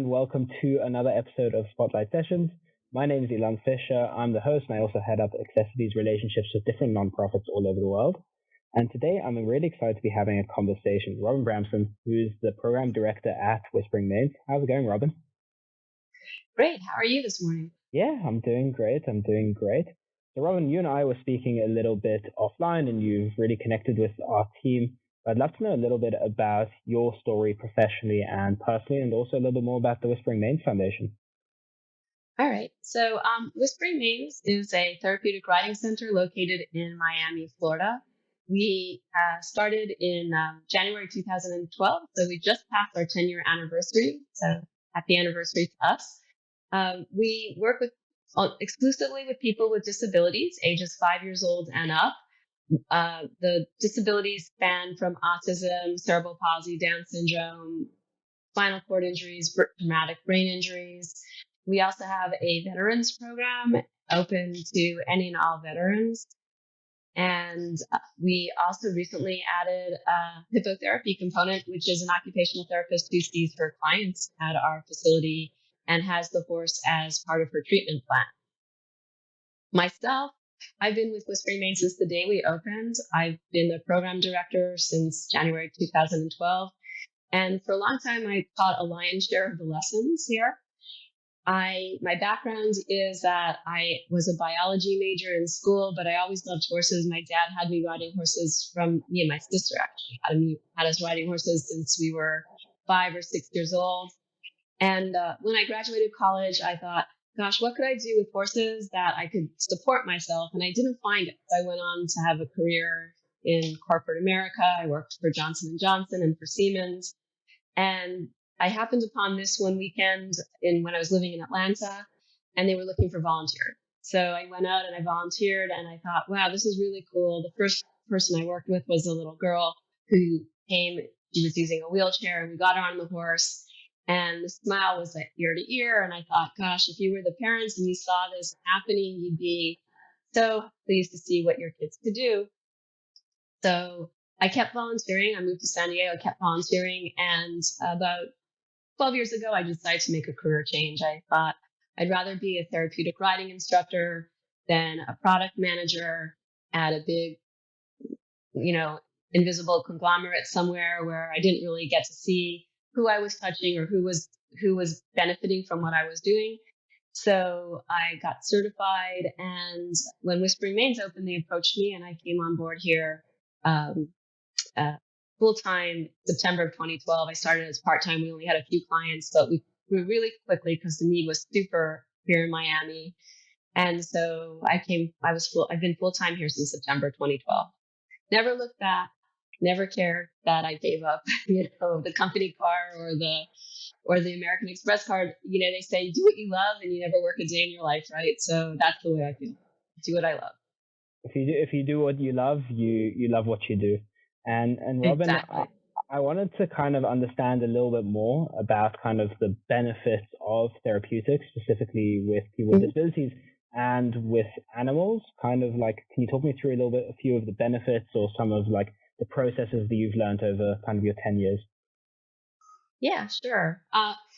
and welcome to another episode of Spotlight Sessions. My name is Ilan Fisher. I'm the host, and I also head up accessiBe's relationships with different nonprofits all over the world. And today, I'm really excited to be having a conversation with Robin Bramson, who's the program director at Whispering Mains. How's it going, Robin? Great. How are you this morning? Yeah, I'm doing great. So, Robin, you and I were speaking a little bit offline, and you've really connected with our team. I'd love to know a little bit about your story professionally and personally, and also a little bit more about the Whispering Mains Foundation. All right. So Whispering Mains is a therapeutic riding center located in Miami, Florida. We started in January 2012, so we just passed our 10-year anniversary. So happy anniversary to us. We work exclusively with people with disabilities, ages 5 years old and up. The disabilities span from autism, cerebral palsy, Down syndrome, spinal cord injuries, traumatic brain injuries. We also have a veterans program open to any and all veterans. And we also recently added a hippotherapy component, which is an occupational therapist who sees her clients at our facility and has the horse as part of her treatment plan. Myself, I've been with Whispering Mains since the day we opened. I've been the program director since January 2012. And for a long time, I taught a lion's share of the lessons here. My background is that I was a biology major in school, but I always loved horses. My dad had me riding horses from me and my sister actually had us riding horses since we were 5 or 6 years old. And when I graduated college, I thought, gosh, what could I do with horses that I could support myself? And I didn't find it. So I went on to have a career in corporate America. I worked for Johnson & Johnson and for Siemens. And I happened upon this one weekend when I was living in Atlanta, and they were looking for volunteers. So I went out and I volunteered, and I thought, wow, this is really cool. The first person I worked with was a little girl who came. She was using a wheelchair, and we got her on the horse. And the smile was like ear to ear. And I thought, gosh, if you were the parents and you saw this happening, you'd be so pleased to see what your kids could do. So I kept volunteering. I moved to San Diego, kept volunteering. And about 12 years ago, I decided to make a career change. I thought I'd rather be a therapeutic riding instructor than a product manager at a big, invisible conglomerate somewhere where I didn't really get to see who I was touching or who was benefiting from what I was doing. So I got certified, and when Whispering Mains opened, they approached me, and I came on board here full-time September of 2012. I started as part-time. We only had a few clients, but we grew really quickly because the need was super here in Miami. And so I've been full-time here since September 2012. Never looked back. Never cared that I gave up, the company car or the American Express card. They say do what you love and you never work a day in your life, right? So that's the way I feel. Do what I love. If you do what you love, you love what you do. And Robin, exactly. I wanted to kind of understand a little bit more about kind of the benefits of therapeutics, specifically with people with disabilities and with animals. Kind of like, can you talk me through a little bit, a few of the benefits or some of like the processes that you've learned over kind of your 10 years? Yeah, sure.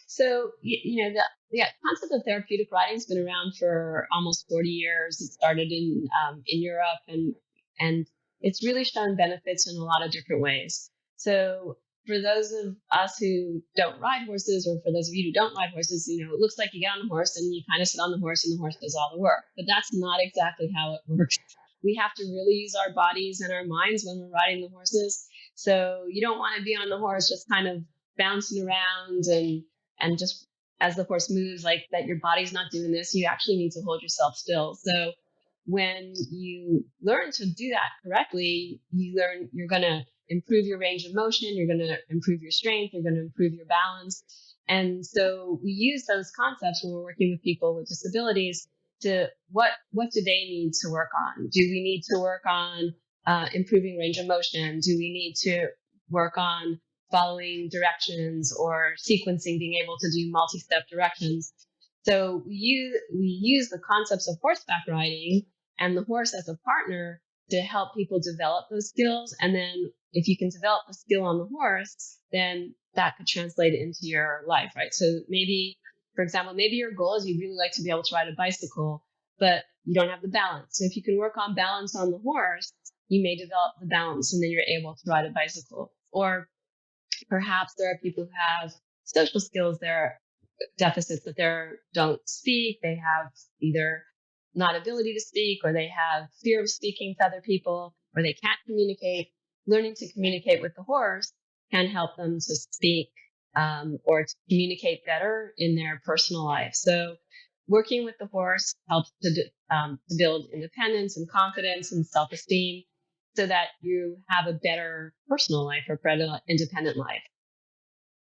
So, the concept of therapeutic riding has been around for almost 40 years. It started in Europe, and it's really shown benefits in a lot of different ways. So for those of us who don't ride horses, or for those of you who don't ride horses, it looks like you get on a horse and you kind of sit on the horse and the horse does all the work. But that's not exactly how it works. We have to really use our bodies and our minds when we're riding the horses. So you don't want to be on the horse just kind of bouncing around and just as the horse moves, like that your body's not doing this. You actually need to hold yourself still. So when you learn to do that correctly, you're going to improve your range of motion, you're going to improve your strength, you're going to improve your balance. And so we use those concepts when we're working with people with disabilities to what do they need to work on? Do we need to work on improving range of motion? Do we need to work on following directions or sequencing, being able to do multi-step directions? So we use the concepts of horseback riding and the horse as a partner to help people develop those skills. And then if you can develop the skill on the horse, then that could translate into your life, right? So maybe, for example, maybe your goal is you'd really like to be able to ride a bicycle, but you don't have the balance. So if you can work on balance on the horse, you may develop the balance and then you're able to ride a bicycle. Or perhaps there are people who have social skills, there are deficits that they don't speak. They have either not ability to speak, or they have fear of speaking to other people, or they can't communicate. Learning to communicate with the horse can help them to speak or to communicate better in their personal life. So working with the horse helps to build independence and confidence and self-esteem so that you have a better personal life or better independent life.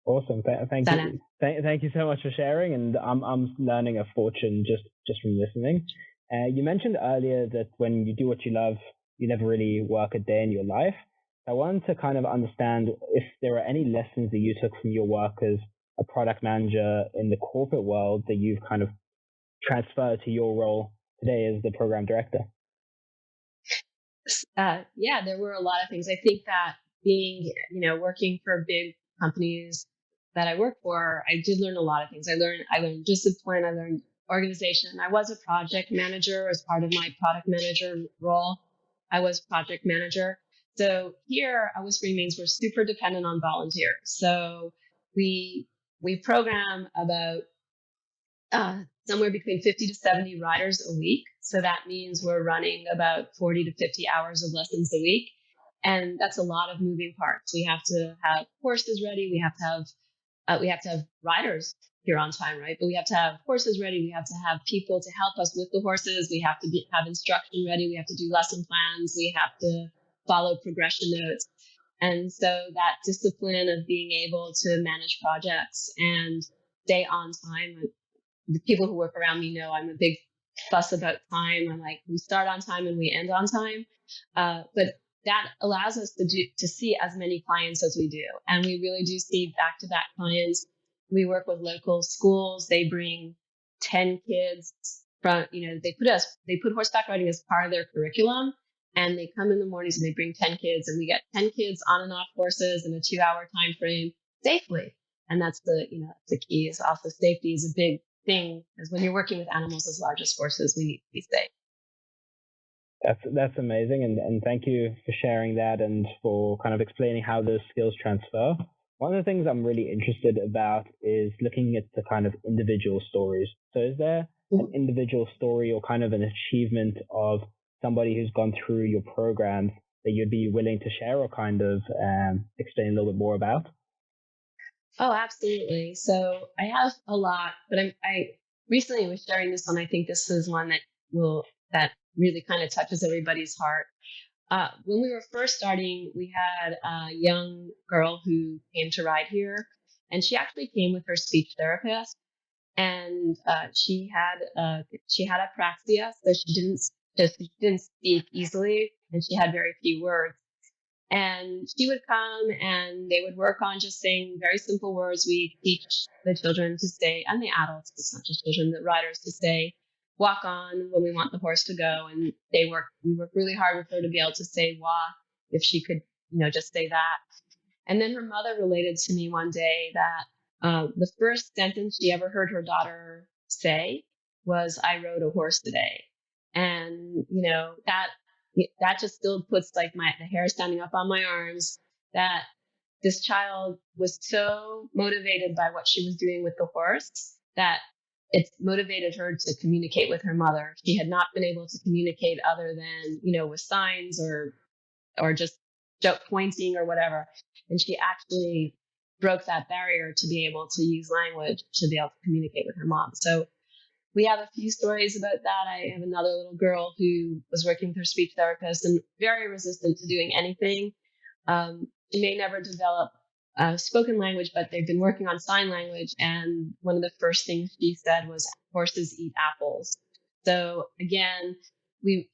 Awesome. Thank you. Thank you so much for sharing. And I'm learning a fortune just from listening. You mentioned earlier that when you do what you love, you never really work a day in your life. I wanted to kind of understand if there are any lessons that you took from your work as a product manager in the corporate world that you've kind of transferred to your role today as the program director. Yeah, there were a lot of things. I think that being, working for big companies that I work for, I did learn a lot of things. I learned discipline. I learned organization. I was a project manager as part of my product manager role. I was project manager. So here at Whispering Mains, we're super dependent on volunteers. So we program about somewhere between 50 to 70 riders a week. So that means we're running about 40 to 50 hours of lessons a week. And that's a lot of moving parts. We have to have horses ready. We have to have riders here on time, right? But we have to have horses ready. We have to have people to help us with the horses. We have to have instruction ready. We have to do lesson plans. We have to follow progression notes. And so that discipline of being able to manage projects and stay on time. The people who work around me know I'm a big fuss about time. I'm like, we start on time and we end on time. But that allows us to see as many clients as we do. And we really do see back-to-back clients. We work with local schools. They bring 10 kids from, they put horseback riding as part of their curriculum. And they come in the mornings and they bring 10 kids, and we get 10 kids on and off horses in a 2-hour time frame safely. And that's the key. Is also safety is a big thing, because when you're working with animals as large as horses, we need to be safe. That's amazing, and thank you for sharing that and for kind of explaining how those skills transfer. One of the things I'm really interested about is looking at the kind of individual stories. So is there an individual story or kind of an achievement of somebody who's gone through your programs that you'd be willing to share or kind of explain a little bit more about? Oh, absolutely. So I have a lot, but I recently was sharing this one. I think this is one that really kind of touches everybody's heart. When we were first starting, we had a young girl who came to ride here, and she actually came with her speech therapist, and she had apraxia, so she didn't speak easily, and she had very few words. And she would come and they would work on just saying very simple words. We teach the children to say, and the adults, it's not just children, the riders, to say, walk on when we want the horse to go. And we work really hard with her to be able to say walk, if she could, just say that. And then her mother related to me one day that the first sentence she ever heard her daughter say was, I rode a horse today. And, that just still puts like the hair standing up on my arms, that this child was so motivated by what she was doing with the horse that it motivated her to communicate with her mother. She had not been able to communicate other than, with signs or just pointing or whatever. And she actually broke that barrier to be able to use language to be able to communicate with her mom. So we have a few stories about that. I have another little girl who was working with her speech therapist and very resistant to doing anything. She may never develop spoken language, but they've been working on sign language. And one of the first things she said was, horses eat apples. So again, we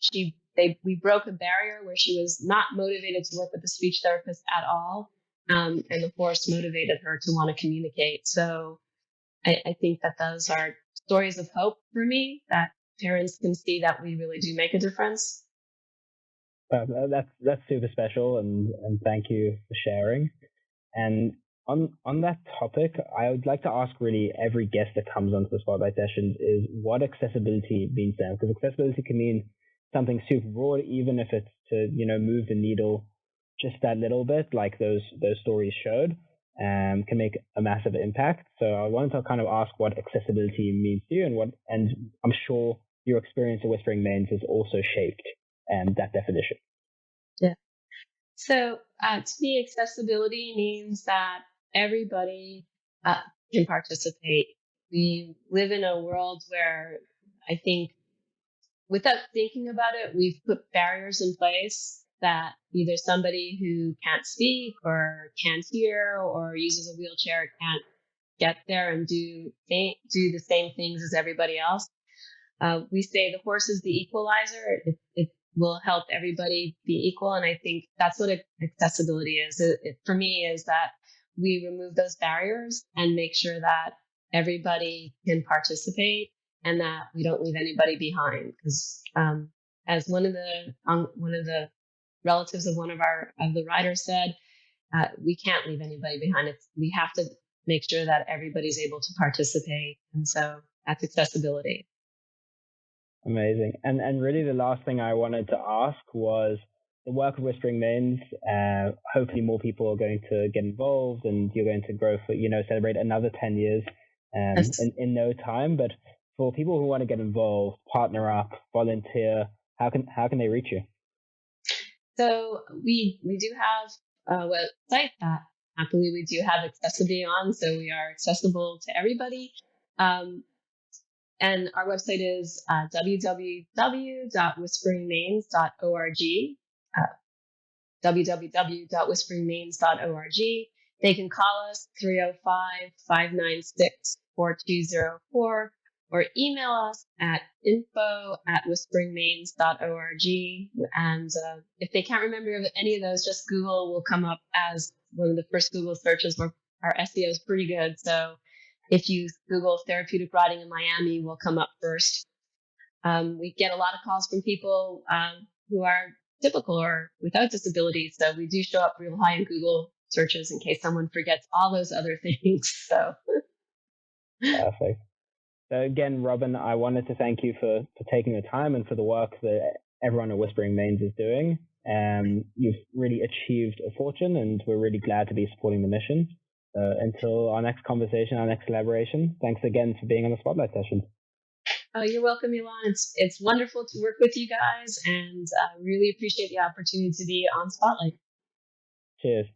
broke a barrier where she was not motivated to work with a speech therapist at all. And the horse motivated her to want to communicate. So I think that those are stories of hope for me, that parents can see that we really do make a difference. That's super special, and thank you for sharing. And On that topic, I would like to ask really every guest that comes onto the Spotlight sessions is what accessibility means to them. Because accessibility can mean something super broad, even if it's to, move the needle just that little bit, like those stories showed, can make a massive impact. So I wanted to kind of ask what accessibility means to you, and I'm sure your experience at Whispering Mains has also shaped that definition. Yeah. So to me, accessibility means that everybody can participate. We live in a world where I think, without thinking about it, we've put barriers in place that either somebody who can't speak or can't hear or uses a wheelchair can't get there and do the same things as everybody else. We say the horse is the equalizer. It will help everybody be equal. And I think that's what accessibility is. For me, is that we remove those barriers and make sure that everybody can participate and that we don't leave anybody behind. Because as one of the relatives of one of the riders said, we can't leave anybody behind. We have to make sure that everybody's able to participate. And so that's accessibility. Amazing. And really the last thing I wanted to ask was the work of Whispering Mains. Hopefully more people are going to get involved and you're going to grow for, celebrate another 10 years in no time. But for people who want to get involved, partner up, volunteer, how can they reach you? So we do have a website that happily we do have accessiBe on, so we are accessible to everybody. And our website is www.whisperingmains.org. www.whisperingmains.org. They can call us 305-596-4204 or email us at info@whisperingmains.org. And if they can't remember any of those, just Google will come up as one of the first Google searches. Where our SEO is pretty good. So if you Google therapeutic riding in Miami, we'll come up first. We get a lot of calls from people who are typical or without disabilities. So we do show up real high in Google searches in case someone forgets all those other things. So perfect. So again, Robin, I wanted to thank you for taking the time and for the work that everyone at Whispering Mains is doing. You've really achieved a fortune, and we're really glad to be supporting the mission. Until our next conversation, our next collaboration, thanks again for being on the Spotlight session. Oh, you're welcome, Elon. It's wonderful to work with you guys, and really appreciate the opportunity to be on Spotlight. Cheers.